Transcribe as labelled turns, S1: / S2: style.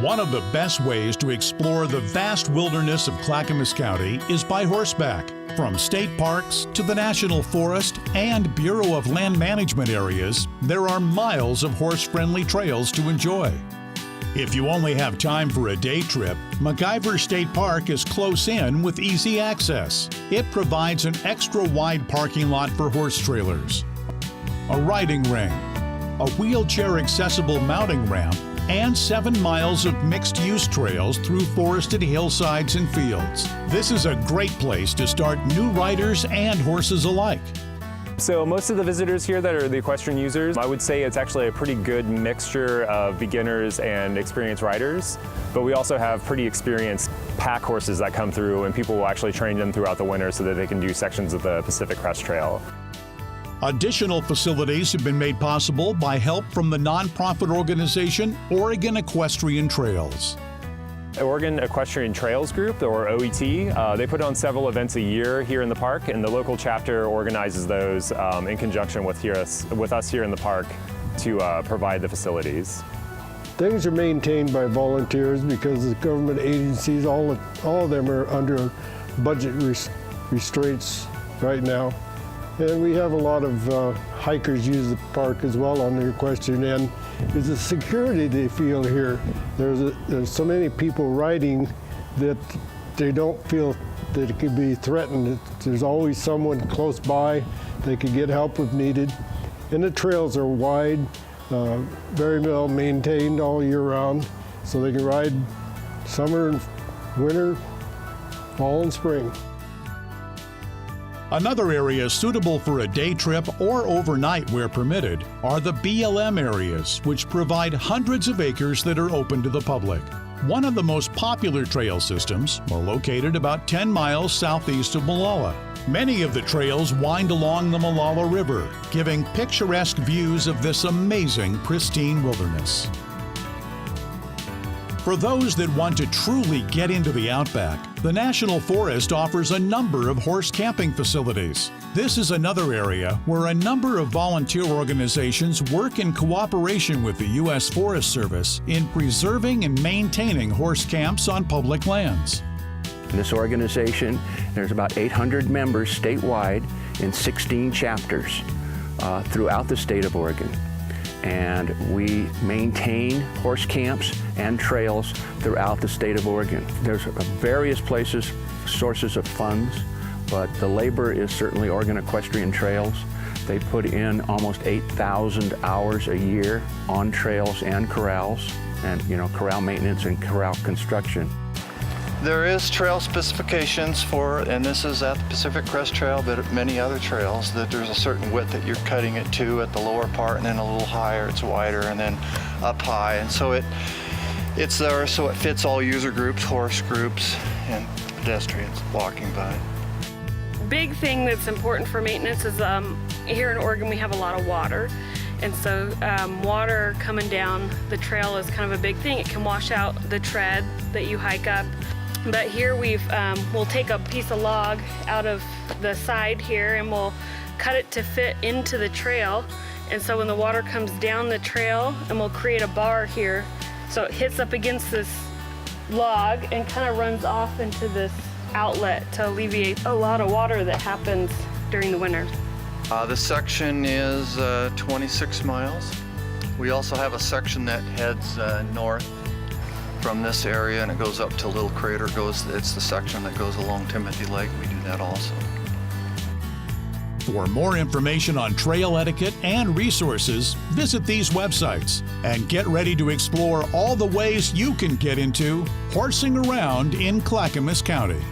S1: One of the best ways to explore the vast wilderness of Clackamas County is by horseback. From state parks to the National Forest and Bureau of Land Management areas, there are miles of horse-friendly trails to enjoy. If you only have time for a day trip, McIver State Park is close in with easy access. It provides an extra wide parking lot for horse trailers, a riding ring, a wheelchair-accessible mounting ramp, and 7 miles of mixed-use trails through forested hillsides and fields. This is a great place to start new riders and horses alike.
S2: So most of the visitors here that are the equestrian users, I would say it's actually a pretty good mixture of beginners and experienced riders. But we also have pretty experienced pack horses that come through, and people will actually train them throughout the winter so that they can do sections of the Pacific Crest Trail.
S1: Additional facilities have been made possible by help from the nonprofit organization Oregon Equestrian Trails.
S2: Oregon Equestrian Trails Group, or OET, they put on several events a year here in the park, and the local chapter organizes those in conjunction with us here in the park to provide the facilities.
S3: Things are maintained by volunteers because the government agencies, all of them are under budget restraints right now. And we have a lot of hikers use the park as well on the equestrian end. It's the security they feel here. There's so many people riding that they don't feel that it could be threatened. There's always someone close by. They could get help if needed. And the trails are wide, very well maintained all year round, so they can ride summer, winter, fall, and spring.
S1: Another area suitable for a day trip or overnight where permitted are the BLM areas, which provide hundreds of acres that are open to the public. One of the most popular trail systems are located about 10 miles southeast of Molalla. Many of the trails wind along the Molalla River, giving picturesque views of this amazing, pristine wilderness. For those that want to truly get into the outback, the National Forest offers a number of horse camping facilities. This is another area where a number of volunteer organizations work in cooperation with the U.S. Forest Service in preserving and maintaining horse camps on public lands.
S4: In this organization, there's about 800 members statewide in 16 chapters throughout the state of Oregon. And we maintain horse camps and trails throughout the state of Oregon. There's various places, sources of funds, but the labor is certainly Oregon Equestrian Trails. They put in almost 8,000 hours a year on trails and corrals, and corral maintenance and corral construction.
S5: There is trail specifications for, and this is at the Pacific Crest Trail, but at many other trails, that there's a certain width that you're cutting it to at the lower part, and then a little higher, it's wider, and then up high. And so it's there so it fits all user groups, horse groups, and pedestrians walking by.
S6: Big thing that's important for maintenance is here in Oregon we have a lot of water. And so water coming down the trail is kind of a big thing. It can wash out the tread that you hike up. But here we'll take a piece of log out of the side here and we'll cut it to fit into the trail. And so when the water comes down the trail, and we'll create a bar here, so it hits up against this log and kind of runs off into this outlet to alleviate a lot of water that happens during the winter.
S5: This section is 26 miles. We also have a section that heads north from this area, and it goes up to Little Crater. It's the section that goes along Timothy Lake. We do that also.
S1: For more information on trail etiquette and resources, visit these websites and get ready to explore all the ways you can get into horsing around in Clackamas County.